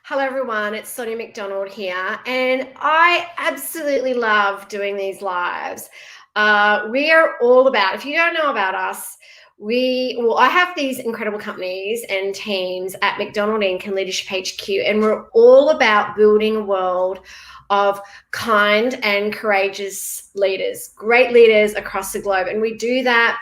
Hello everyone, it's Sonia McDonald here, and I absolutely love doing these lives. We are all about, if you don't know about us, I have these incredible companies and teams at McDonald Inc. and Leadership HQ, and we're all about building a world of kind and courageous leaders, great leaders across the globe. And we do that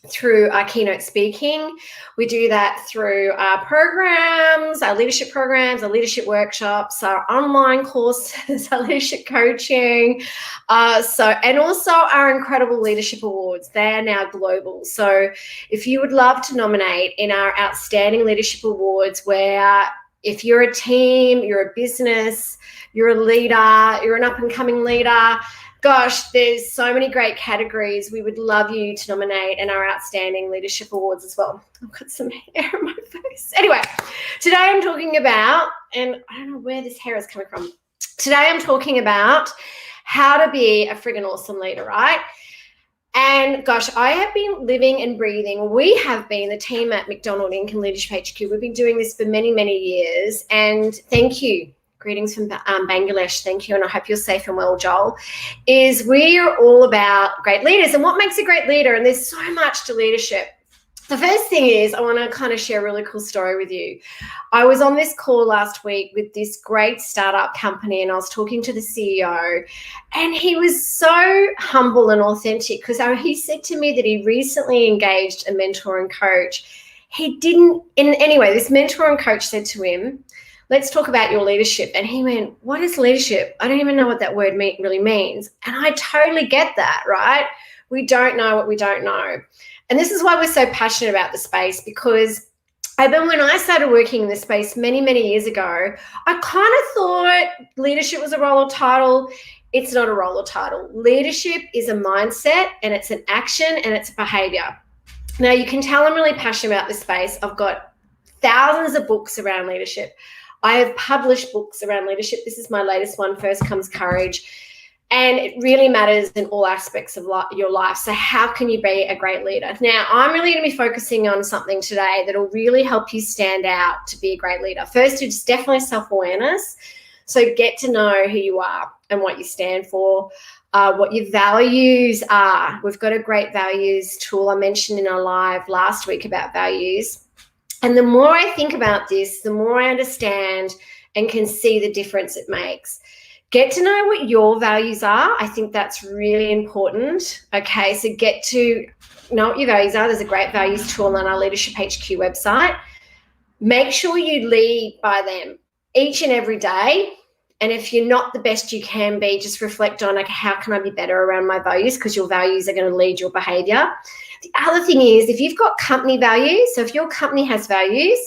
through our keynote speaking. We do that through our programs, our leadership programs, our leadership workshops, our online courses, our leadership coaching, and also our incredible leadership awards. They are now global. So if you would love to nominate in our outstanding leadership awards, where if you're a team, you're a business, you're a leader, you're an up-and-coming leader, gosh, there's so many great categories. We would love you to nominate in our outstanding leadership awards as well. I've got some hair on my face. Anyway, today I'm talking about, and I don't know where this hair is coming from. Today I'm talking about how to be a friggin' awesome leader, right? And gosh, I have been living and breathing. We have been, the team at McDonald Inc. and Leadership HQ, we've been doing this for many, many years. And thank you. Greetings from Bangladesh. Thank you. And I hope you're safe and well, Joel. We are all about great leaders and what makes a great leader. And there's so much to leadership. The first thing is I want to kind of share a really cool story with you. I was on this call last week with this great startup company, and I was talking to the CEO, and he was so humble and authentic because he said to me that he recently engaged a mentor and coach. This mentor and coach said to him, "Let's talk about your leadership." And he went, "What is leadership? I don't even know what that word really means." And I totally get that, right? We don't know what we don't know. And this is why we're so passionate about the space, because when I started working in this space many, many years ago, I kind of thought leadership was a role or title. It's not a role or title. Leadership is a mindset, and it's an action, and it's a behavior. Now, you can tell I'm really passionate about this space. I've got thousands of books around leadership. I have published books around leadership. This is my latest one, First Comes Courage. And it really matters in all aspects of your life. So how can you be a great leader? Now, I'm really going to be focusing on something today that will really help you stand out to be a great leader. First, it's definitely self-awareness. So get to know who you are and what you stand for, what your values are. We've got a great values tool I mentioned in our live last week about values. And the more I think about this, the more I understand and can see the difference it makes. Get to know what your values are. I think that's really important. Okay, so get to know what your values are. There's a great values tool on our Leadership HQ website. Make sure you lead by them each and every day. And if you're not the best you can be, just reflect on, like, how can I be better around my values? Because your values are going to lead your behavior. The other thing is, if you've got company values, so if your company has values,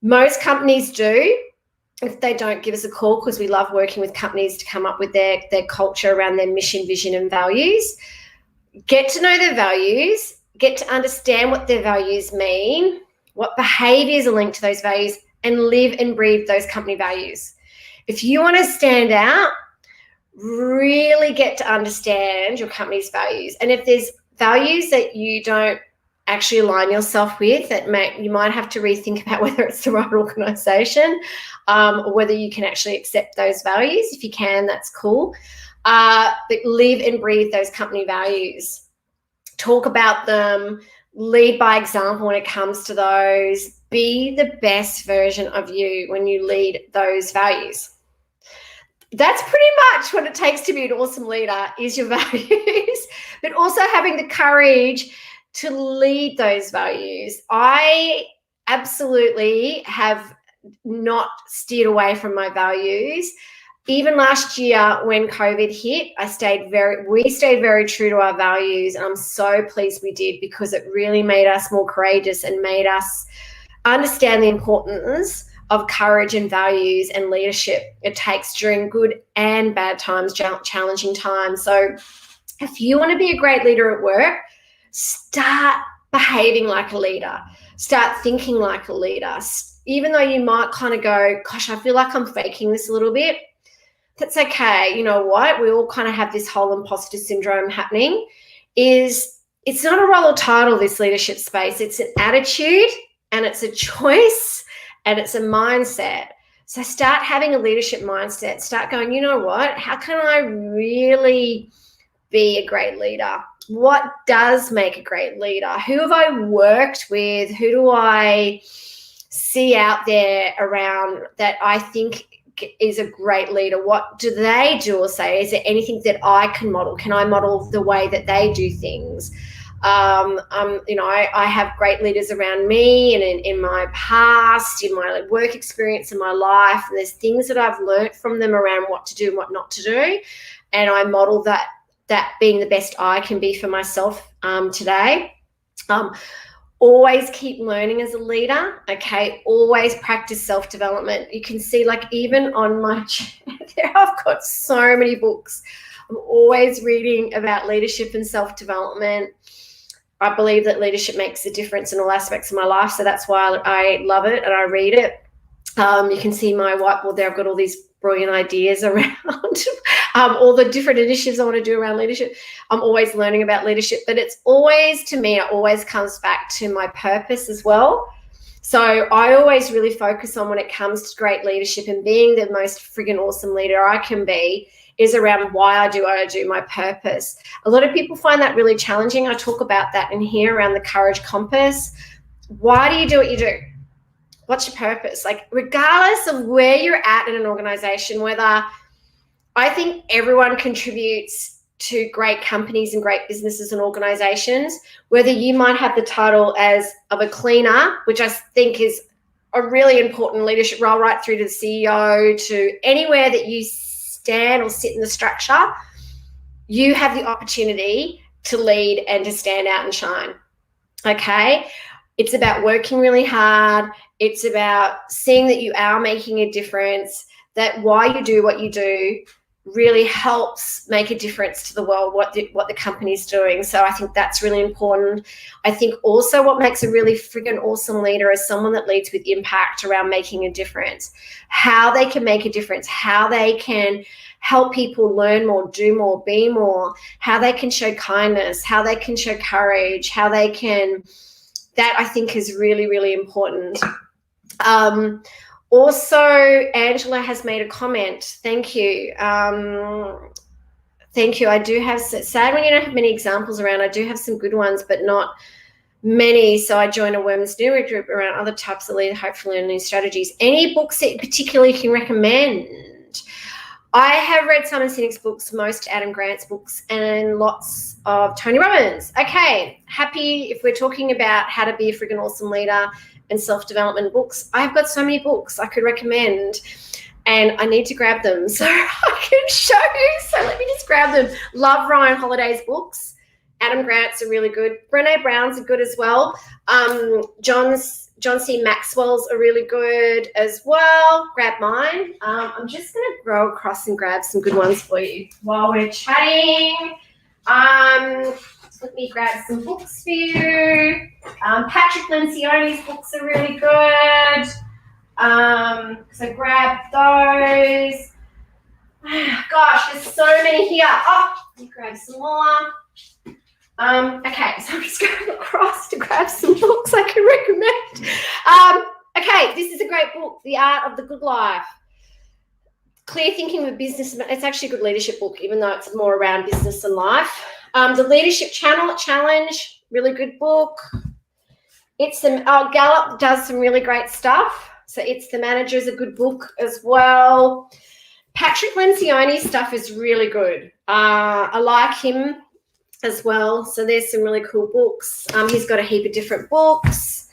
most companies do. If they don't, give us a call, because we love working with companies to come up with their culture around their mission, vision, and values. Get to know their values, get to understand what their values mean, what behaviors are linked to those values, and live and breathe those company values. If you want to stand out, really get to understand your company's values. And if there's values that you don't actually align yourself with, you might have to rethink about whether it's the right organisation, or whether you can actually accept those values. If you can, that's cool. But live and breathe those company values. Talk about them. Lead by example when it comes to those. Be the best version of you when you lead those values. That's pretty much what it takes to be an awesome leader, is your values, but also having the courage to lead those values. I absolutely have not steered away from my values. Even last year when COVID hit, we stayed very true to our values, and I'm so pleased we did, because it really made us more courageous and made us understand the importance of courage and values and leadership it takes during good and bad times, challenging times. So if you want to be a great leader at work, start behaving like a leader. Start thinking like a leader. Even though you might kind of go, gosh, I feel like I'm faking this a little bit. That's okay. You know what? We all kind of have this whole imposter syndrome happening. It's not a role or title, this leadership space. It's an attitude, and it's a choice, and it's a mindset. So start having a leadership mindset. Start going, you know what? How can I really be a great leader? What does make a great leader? Who have I worked with? Who do I see out there around that I think is a great leader? What do they do or say? Is there anything that I can model? Can I model the way that they do things? I have great leaders around me and in my past, in my work experience, in my life. And there's things that I've learned from them around what to do and what not to do. And I model that being the best I can be for myself today. Always keep learning as a leader, okay? Always practice self-development. You can see, like, even on my channel, I've got so many books. I'm always reading about leadership and self-development. I believe that leadership makes a difference in all aspects of my life, so that's why I love it and I read it. You can see my whiteboard there. I've got all these brilliant ideas around all the different initiatives I want to do around leadership. I'm always learning about leadership, but it's always, to me, it always comes back to my purpose as well. So I always really focus on, when it comes to great leadership and being the most friggin' awesome leader I can be, is around why I do what I do, my purpose. A lot of people find that really challenging. I talk about that in here around the courage compass. Why do you do what you do? What's your purpose? Like, regardless of where you're at in an organization, whether, I think everyone contributes to great companies and great businesses and organizations, whether you might have the title as of a cleaner, which I think is a really important leadership role, right through to the CEO, to anywhere that you stand or sit in the structure, you have the opportunity to lead and to stand out and shine. Okay? It's about working really hard. It's about seeing that you are making a difference, that why you do what you do really helps make a difference to the world, what the company's doing. So I think that's really important. I think also what makes a really friggin' awesome leader is someone that leads with impact around making a difference, how they can make a difference, how they can help people learn more, do more, be more, how they can show kindness, how they can show courage, how they can, that I think is really, really important. Also, Angela has made a comment. Thank you. Thank you. I do have, sad when you don't have many examples around, I do have some good ones, but not many. So I joined a women's network group around other types of leader, hopefully, and new strategies. Any books that you particularly can recommend? I have read Simon Sinek's books, most Adam Grant's books, and lots of Tony Robbins. Okay, happy if we're talking about how to be a friggin' awesome leader and self-development books. I've got so many books I could recommend, and I need to grab them so I can show you. So let me just grab them. Love Ryan Holiday's books. Adam Grant's are really good. Brené Brown's are good as well. John C. Maxwell's are really good as well. Grab mine. I'm just going to go across and grab some good ones for you while we're chatting. Let me grab some books for you. Patrick Lencioni's books are really good. So grab those. Gosh, there's so many here. Oh, let me grab some more. Okay, so I'm just going across to grab some books I can recommend. Okay, this is a great book, The Art of the Good Life. Clear Thinking with Business. It's actually a good leadership book, even though it's more around business and life. The Leadership Challenge, really good book. Gallup does some really great stuff. So It's the Manager is a good book as well. Patrick Lencioni's stuff is really good. I like him as well. So there's some really cool books. He's got a heap of different books.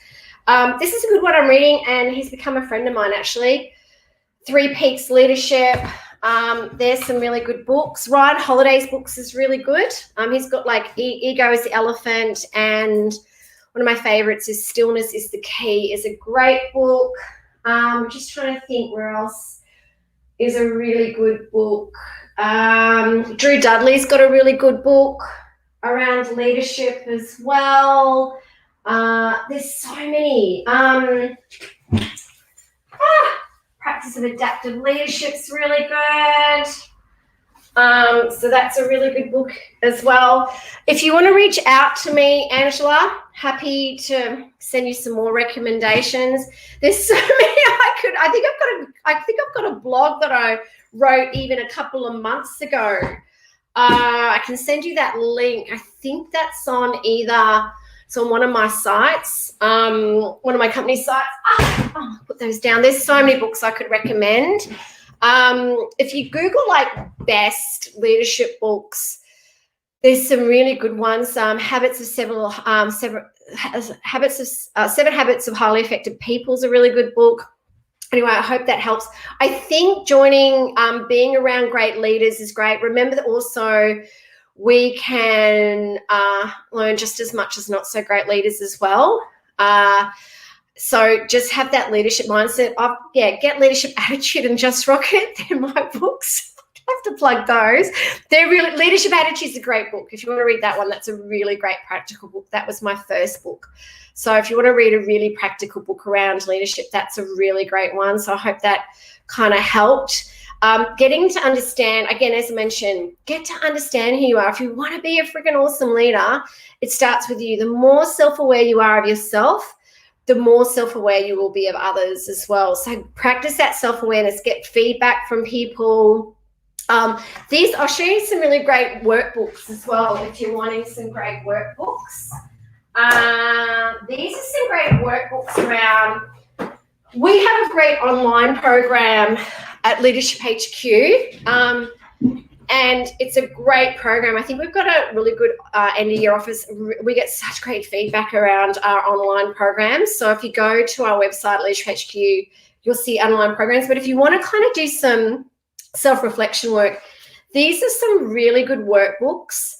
This is a good one I'm reading, and he's become a friend of mine, actually. Three Peaks Leadership. There's some really good books. Ryan Holiday's books is really good. He's got like Ego is the Elephant, and one of my favorites is Stillness is the Key. Is a great book. I'm just trying to think where else is a really good book. Drew Dudley's got a really good book around leadership as well. There's so many. Practice of Adaptive Leadership's really good. So that's a really good book as well. If you want to reach out to me, Angela, happy to send you some more recommendations. There's so many I could I think I've got a blog that I wrote even a couple of months ago. I can send you that link. I think that's on it's on one of my sites, one of my company sites. I'll put those down. There's so many books I could recommend. If you Google like best leadership books, there's some really good ones. Seven Habits of Highly Effective People is a really good book. Anyway, I hope that helps. I think joining, being around great leaders is great. Remember that also we can learn just as much as not so great leaders as well. So just have that leadership mindset. Get Leadership Attitude and Just Rock It. They're my books. I have to plug those. Leadership Attitude is a great book. If you want to read that one, that's a really great practical book. That was my first book. So if you want to read a really practical book around leadership, that's a really great one. So I hope that kind of helped. Getting to understand, again, as I mentioned, get to understand who you are. If you want to be a freaking awesome leader, it starts with you. The more self-aware you are of yourself, the more self-aware you will be of others as well. So practice that self-awareness, get feedback from people. I'll show you some really great workbooks as well if you're wanting some great workbooks. These are some great workbooks around. We have a great online program at Leadership HQ, and it's a great program. I think we've got a really good end-of-year office. We get such great feedback around our online programs. So if you go to our website, Leadership HQ, you'll see online programs. But if you want to kind of do some self-reflection work, these are some really good workbooks.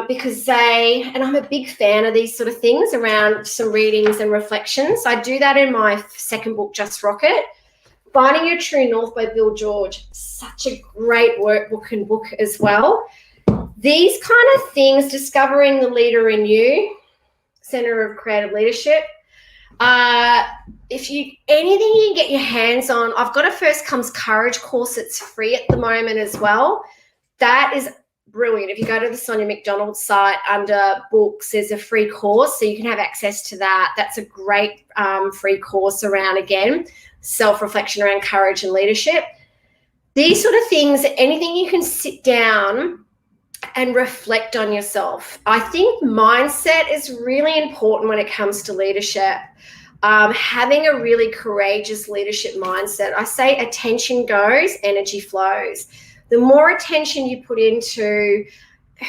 Because and I'm a big fan of these sort of things around some readings and reflections. I do that in my second book, Just Rock It. Finding Your True North by Bill George, such a great workbook and book as well. These kind of things, Discovering the Leader in You, Center of Creative Leadership. If you anything you can get your hands on, I've got a First Comes Courage course. It's free at the moment as well. That is brilliant. If you go to the Sonia McDonald site under books, there's a free course, so you can have access to that. That's a great free course around, again, self-reflection around courage and leadership. These sort of things, anything you can sit down and reflect on yourself. I think mindset is really important when it comes to leadership. Having a really courageous leadership mindset. I say attention goes, energy flows. The more attention you put into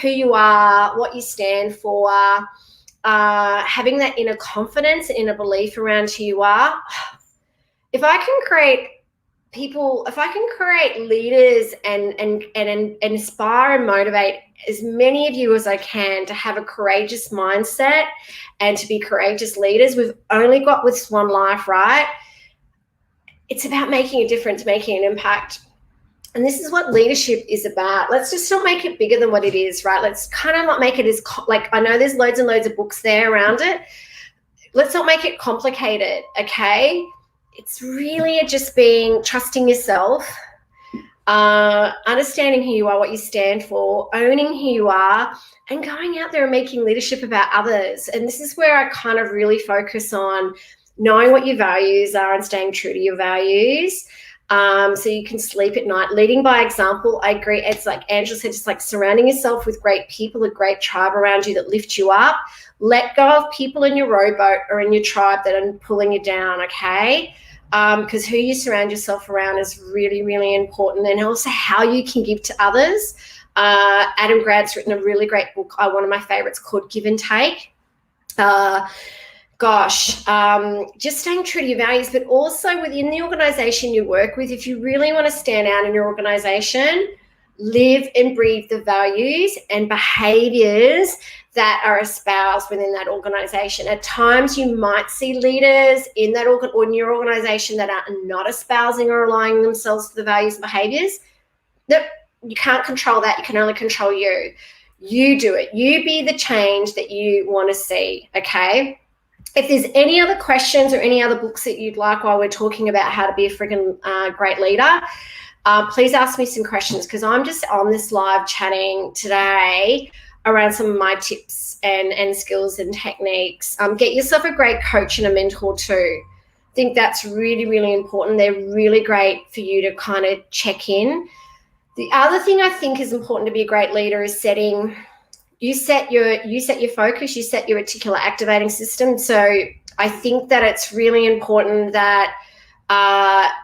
who you are, what you stand for, having that inner confidence, inner belief around who you are. If I can create people, if I can create leaders and inspire and motivate as many of you as I can to have a courageous mindset and to be courageous leaders, we've only got this one life, right? It's about making a difference, making an impact. And this is what leadership is about. Let's just not make it bigger than what it is, right? Let's kind of not make it as, I know there's loads and loads of books there around it. Let's not make it complicated, okay? It's really just trusting yourself, understanding who you are, what you stand for, owning who you are, and going out there and making leadership about others. And this is where I kind of really focus on knowing what your values are and staying true to your values. So you can sleep at night. Leading by example, I agree. It's like Angela said, just like surrounding yourself with great people, a great tribe around you that lift you up. Let go of people in your rowboat or in your tribe that are pulling you down, okay? Because who you surround yourself around is really, really important, and also how you can give to others. Adam Grant's written a really great book, one of my favorites, called Give and Take. Just staying true to your values, but also within the organization you work with, if you really want to stand out in your organization, live and breathe the values and behaviors that are espoused within that organization. At times you might see leaders in that or in your organization that are not espousing or aligning themselves to the values and behaviors. No, you can't control that. You can only control you. You do it. You be the change that you want to see, okay? If there's any other questions or any other books that you'd like while we're talking about how to be a freaking great leader, please ask me some questions, because I'm just on this live chatting today around some of my tips and skills and techniques. Get yourself a great coach and a mentor too. think that's really, really important. They're really great for you to kind of check in. The other thing I think is important to be a great leader is you set your focus, you set your reticular activating system. So I think that it's really important that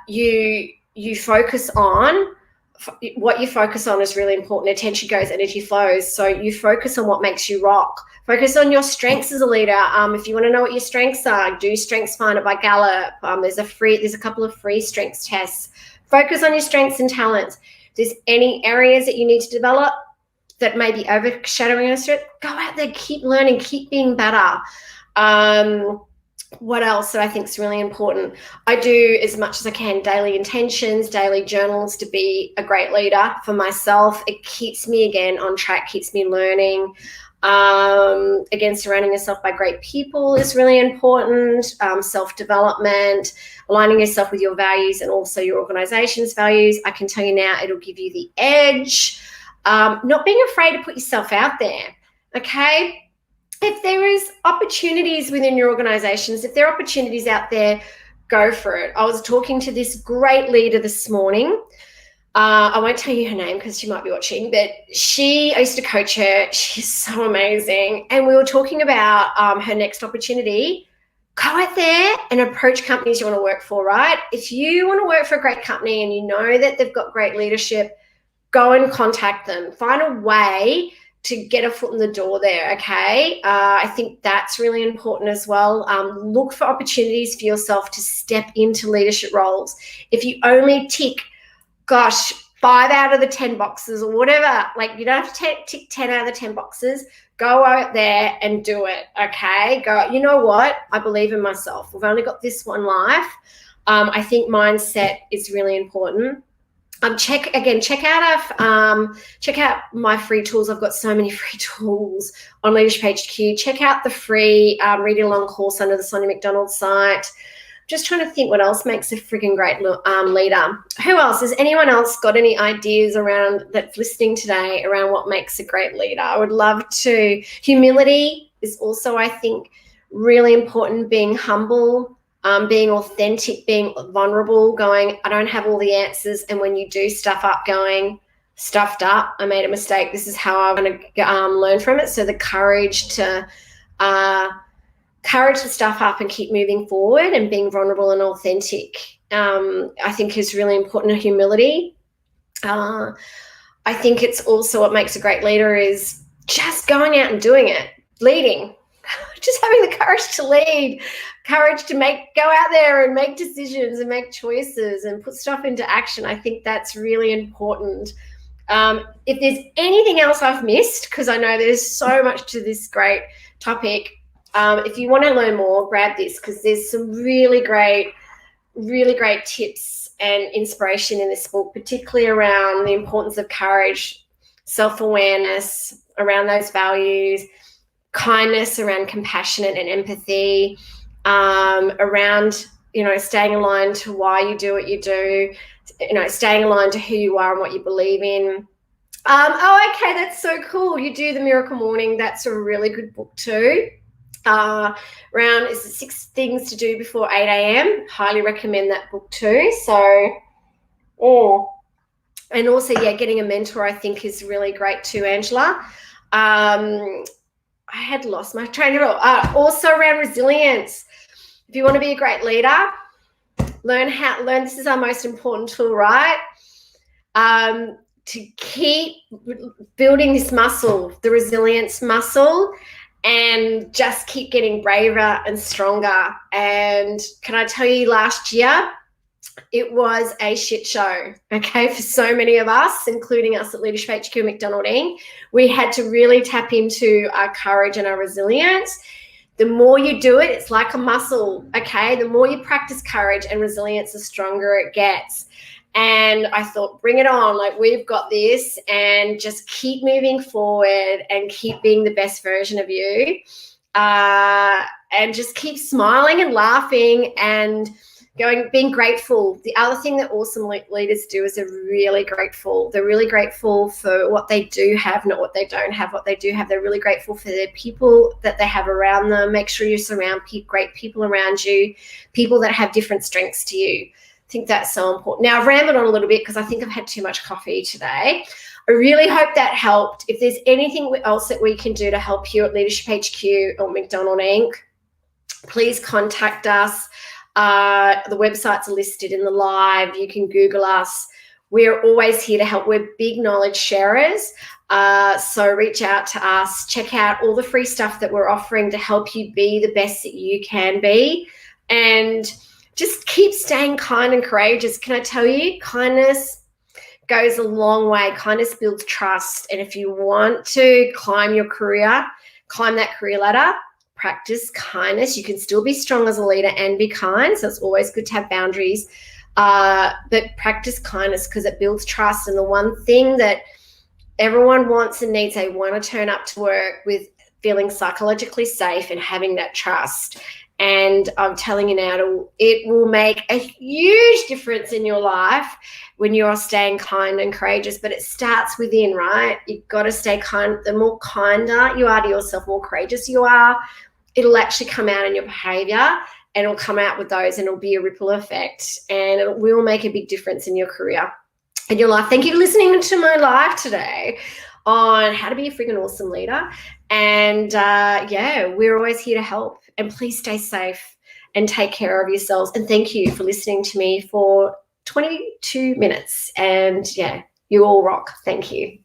you focus on what you focus on is really important. Attention goes, energy flows. So you focus on what makes you rock. Focus on your strengths as a leader. If you want to know what your strengths are, do Strengths Finder by Gallup. There's a couple of free strengths tests. Focus on your strengths and talents. If there's any areas that you need to develop that may be overshadowing your strength, go out there, keep learning, keep being better. What else that I think is really important? I do as much as I can daily intentions, daily journals to be a great leader for myself. It keeps me again on track, keeps me learning. Again, surrounding yourself by great people is really important. Self-development, aligning yourself with your values and also your organization's values. I can tell you now, it'll give you the edge. Not being afraid to put yourself out there, okay? If there is opportunities within your organizations, if there are opportunities out there, go for it. I was talking to this great leader this morning. I won't tell you her name because she might be watching, but I used to coach her. She's so amazing. And we were talking about her next opportunity. Go out there and approach companies you want to work for, right? If you want to work for a great company and you know that they've got great leadership, go and contact them. Find a way to get a foot in the door there, okay? I think that's really important as well. Look for opportunities for yourself to step into leadership roles. If you only tick, 5 out of the 10 boxes or whatever, like you don't have to tick 10 out of the 10 boxes, go out there and do it, okay? Go, you know what? I believe in myself. We've only got this one life. I think mindset is really important. Check out my free tools. I've got so many free tools on Leadership HQ. Check out the free reading along course under the Sonia McDonald site. Just trying to think what else makes a freaking great leader. Who else? Has anyone else got any ideas around that's listening today around what makes a great leader? I would love to. Humility is also, I think, really important. Being humble. Being authentic, being vulnerable, going, I don't have all the answers. And when you do stuff up, going, stuffed up, I made a mistake. This is how I'm going to learn from it. So the courage to stuff up and keep moving forward and being vulnerable and authentic, I think is really important. Humility. I think it's also what makes a great leader is just going out and doing it, leading. Just having the courage to lead, courage to go out there and make decisions and make choices and put stuff into action. I think that's really important. If there's anything else I've missed, because I know there's so much to this great topic, if you want to learn more, grab this because there's some really great tips and inspiration in this book, particularly around the importance of courage, self-awareness, around those values, kindness, around compassion and empathy, around, staying aligned to why you do what you do, staying aligned to who you are and what you believe in. Okay, that's so cool. You do the Miracle Morning. That's a really good book too. Around is 6 things to do before 8 a.m. Highly recommend that book too. So, and also, getting a mentor I think is really great too, Angela. I had lost my train of thought. Also around resilience. If you want to be a great leader, learn. This is our most important tool, right? To keep building this muscle, the resilience muscle, and just keep getting braver and stronger. And can I tell you, last year, it was a shit show, okay, for so many of us, including us at Leadership HQ McDonald Inc. We had to really tap into our courage and our resilience. The more you do it, it's like a muscle, okay? The more you practice courage and resilience, the stronger it gets. And I thought, bring it on. Like, we've got this, and just keep moving forward and keep being the best version of you. And just keep smiling and laughing and being grateful. The other thing that awesome leaders do is they're really grateful. They're really grateful for what they do have, not what they don't have. What they do have, they're really grateful for the people that they have around them. Make sure you surround great people around you, people that have different strengths to you. I think that's so important. Now, I've rambled on a little bit because I think I've had too much coffee today. I really hope that helped. If there's anything else that we can do to help you at Leadership HQ or McDonald Inc., please contact us. The websites are listed in the live. You can Google us. We're always here to help. We're big knowledge sharers. So reach out to us. Check out all the free stuff that we're offering to help you be the best that you can be. And just keep staying kind and courageous. Can I tell you, kindness goes a long way. Kindness builds trust. And if you want to climb that career ladder, practice kindness. You can still be strong as a leader and be kind. So it's always good to have boundaries. But practice kindness because it builds trust. And the one thing that everyone wants and needs, they want to turn up to work with feeling psychologically safe and having that trust. And I'm telling you now, it will make a huge difference in your life when you're staying kind and courageous. But it starts within, right? You've got to stay kind. The more kinder you are to yourself, more courageous you are, it'll actually come out in your behavior, and it'll come out with those, and it'll be a ripple effect, and it will make a big difference in your career and your life. Thank you for listening to my live today on how to be a freaking awesome leader. And we're always here to help. And please stay safe and take care of yourselves. And thank you for listening to me for 22 minutes. And you all rock. Thank you.